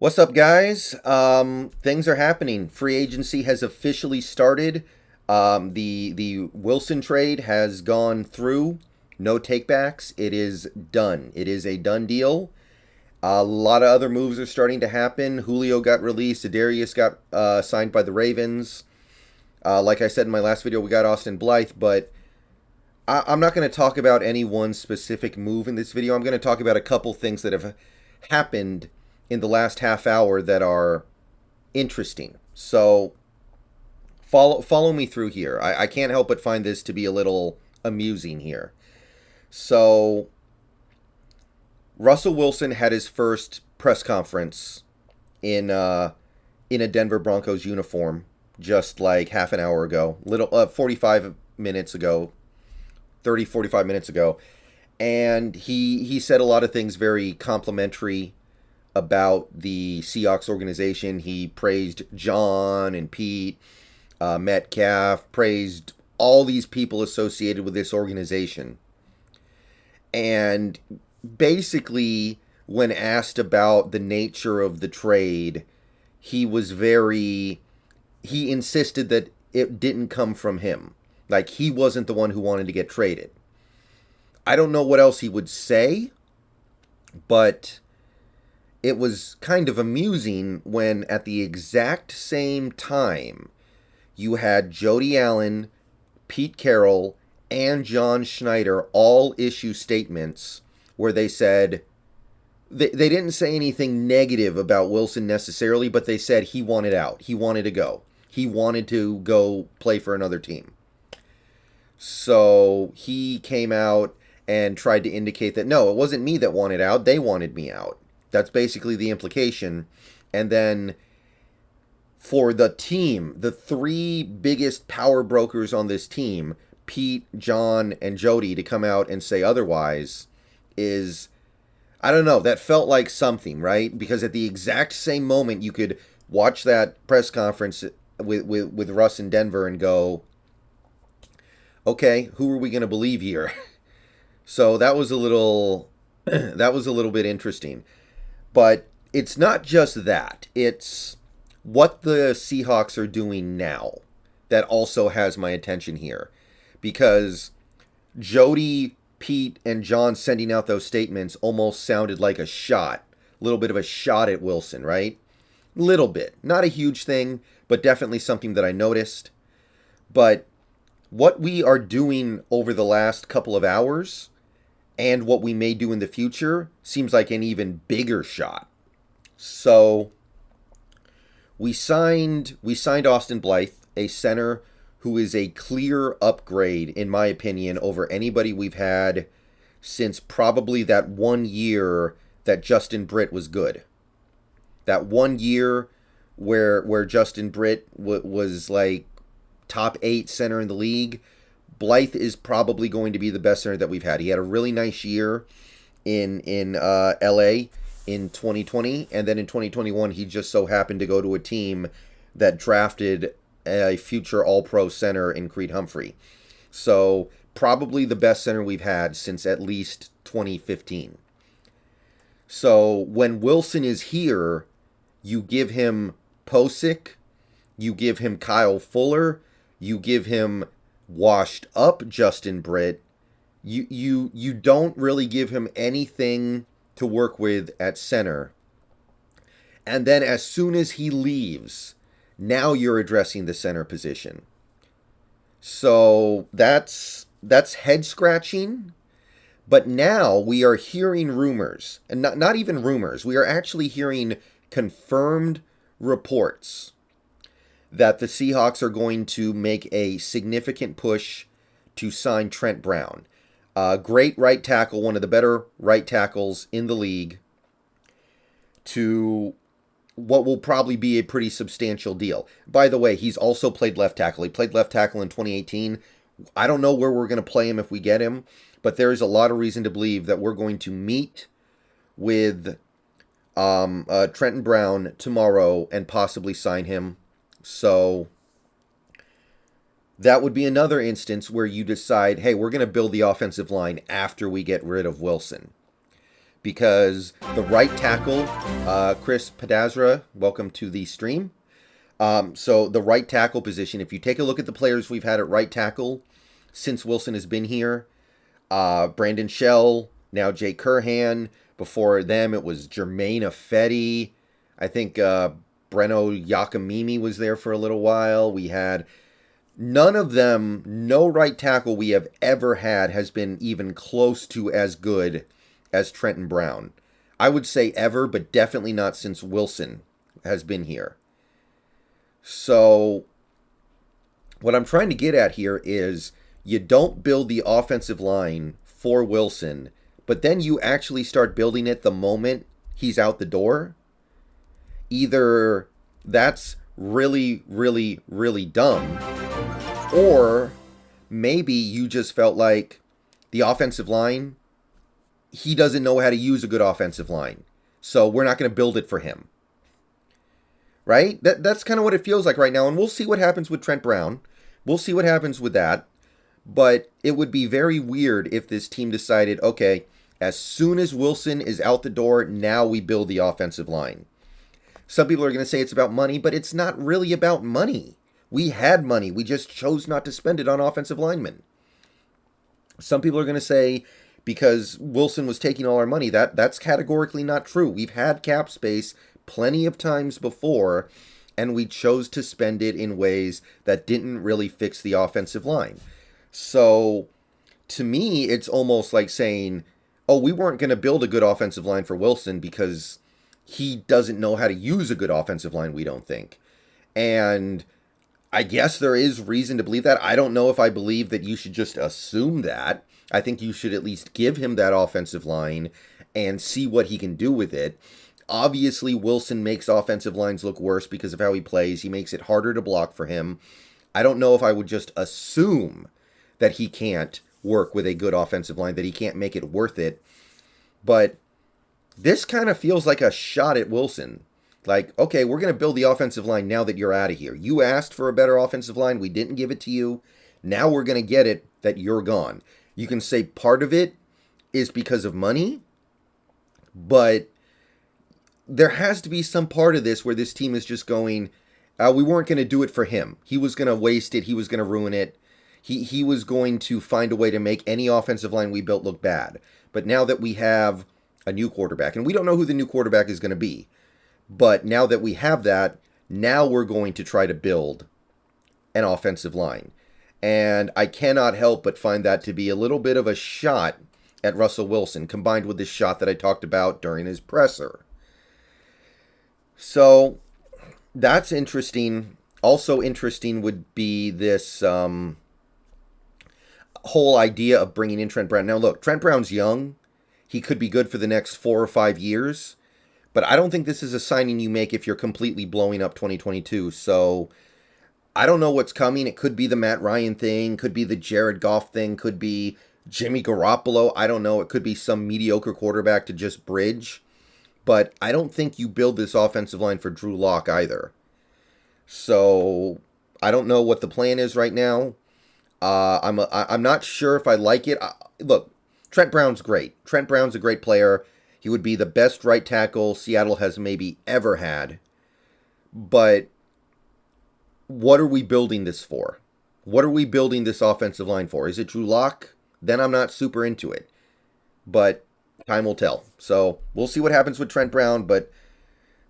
What's up, guys? Things are happening. Free agency has officially started. The Wilson trade has gone through. No takebacks. It is done. It is a done deal. A lot of other moves are starting to happen. Julio got released. Adarius got signed by the Ravens. Like I said in my last video, we got Austin Blythe, but I'm not going to talk about any one specific move in this video. I'm going to talk about a couple things that have happened in the last half hour that are interesting. So follow me through here. I can't help but find this to be a little amusing here. So Russell Wilson had his first press conference in a Denver Broncos uniform just like half an hour ago, 45 minutes ago, 45 minutes ago. And he said a lot of things very complimentary about the Seahawks organization. He praised John and Pete, Metcalf, praised all these people associated with this organization. And basically, when asked about the nature of the trade, he insisted that it didn't come from him. Like, he wasn't the one who wanted to get traded. I don't know what else he would say, but it was kind of amusing when at the exact same time you had Jody Allen, Pete Carroll, and John Schneider all issue statements where they said they didn't say anything negative about Wilson necessarily, but they said he wanted out. He wanted to go. He wanted to go play for another team. So he came out and tried to indicate that, no, it wasn't me that wanted out. They wanted me out. That's basically the implication. And then for the team, the three biggest power brokers on this team, Pete, John, and Jody, to come out and say otherwise is, I don't know, that felt like something, right? Because at the exact same moment, you could watch that press conference with Russ in Denver and go, okay, who are we going to believe here? So that was a little bit interesting. But it's not just that. It's what the Seahawks are doing now that also has my attention here. Because Jody, Pete, and John sending out those statements almost sounded like a shot. A little bit of a shot at Wilson, right? Little bit. Not a huge thing, but definitely something that I noticed. But what we are doing over the last couple of hours and what we may do in the future seems like an even bigger shot. So we signed Austin Blythe, a center who is a clear upgrade, in my opinion, over anybody we've had since probably that 1 year that Justin Britt was good. That 1 year where Justin Britt was like top 8 center in the league. Blythe is probably going to be the best center that we've had. He had a really nice year in LA in 2020, and then in 2021 he just so happened to go to a team that drafted a future All-Pro center in Creed Humphrey. So probably the best center we've had since at least 2015. So when Wilson is here, you give him Posick, you give him Kyle Fuller, you give him washed up Justin Britt. You don't really give him anything to work with at center. And then as soon as he leaves, now you're addressing the center position. So that's head scratching. But now we are hearing rumors, and not even rumors. We are actually hearing confirmed reports that the Seahawks are going to make a significant push to sign Trent Brown. Great right tackle, one of the better right tackles in the league, to what will probably be a pretty substantial deal. By the way, he's also played left tackle. He played left tackle in 2018. I don't know where we're going to play him if we get him, but there is a lot of reason to believe that we're going to meet with Trenton Brown tomorrow and possibly sign him. So that would be another instance where you decide, hey, we're going to build the offensive line after we get rid of Wilson. because the right tackle, Chris Pedazra, welcome to the stream. So the right tackle position, if you take a look at the players we've had at right tackle since Wilson has been here, Brandon Shell, now Jake Curhan. Before them, it was Jermaine Affetti. I think Breno Yakamimi was there for a little while. We had none of them, no right tackle we have ever had has been even close to as good as Trenton Brown. I would say ever, but definitely not since Wilson has been here. So what I'm trying to get at here is you don't build the offensive line for Wilson, but then you actually start building it the moment he's out the door. Either that's really, really, really dumb, or maybe you just felt like the offensive line, he doesn't know how to use a good offensive line, so we're not going to build it for him. Right? That's kind of what it feels like right now, and we'll see what happens with Trent Brown. We'll see what happens with that, but it would be very weird if this team decided, okay, as soon as Wilson is out the door, now we build the offensive line. Some people are going to say it's about money, but it's not really about money. We had money. We just chose not to spend it on offensive linemen. Some people are going to say because Wilson was taking all our money, that's categorically not true. We've had cap space plenty of times before, and we chose to spend it in ways that didn't really fix the offensive line. So, to me, it's almost like saying, oh, we weren't going to build a good offensive line for Wilson because he doesn't know how to use a good offensive line, we don't think. And I guess there is reason to believe that. I don't know if I believe that you should just assume that. I think you should at least give him that offensive line and see what he can do with it. Obviously, Wilson makes offensive lines look worse because of how he plays. He makes it harder to block for him. I don't know if I would just assume that he can't work with a good offensive line, that he can't make it worth it. But this kind of feels like a shot at Wilson. Like, okay, we're going to build the offensive line now that you're out of here. You asked for a better offensive line. We didn't give it to you. Now we're going to get it that you're gone. You can say part of it is because of money, but there has to be some part of this where this team is just going, we weren't going to do it for him. He was going to waste it. He was going to ruin it. He was going to find a way to make any offensive line we built look bad. But now that we have a new quarterback, and we don't know who the new quarterback is going to be, but now that we have that, now we're going to try to build an offensive line. And I cannot help but find that to be a little bit of a shot at Russell Wilson, combined with the shot that I talked about during his presser. So that's interesting. Also interesting would be this whole idea of bringing in Trent Brown. Now look, Trent Brown's young. He could be good for the next 4 or 5 years. But I don't think this is a signing you make if you're completely blowing up 2022. So I don't know what's coming. It could be the Matt Ryan thing. Could be the Jared Goff thing. Could be Jimmy Garoppolo. I don't know. It could be some mediocre quarterback to just bridge. But I don't think you build this offensive line for Drew Lock either. So I don't know what the plan is right now. I'm not sure if I like it. Look, Trent Brown's great. Trent Brown's a great player. He would be the best right tackle Seattle has maybe ever had. But what are we building this for? What are we building this offensive line for? Is it Drew Lock? Then I'm not super into it. But time will tell. So we'll see what happens with Trent Brown. But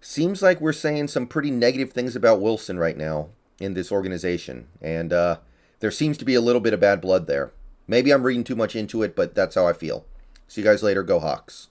seems like we're saying some pretty negative things about Wilson right now in this organization. And there seems to be a little bit of bad blood there. Maybe I'm reading too much into it, but that's how I feel. See you guys later. Go Hawks.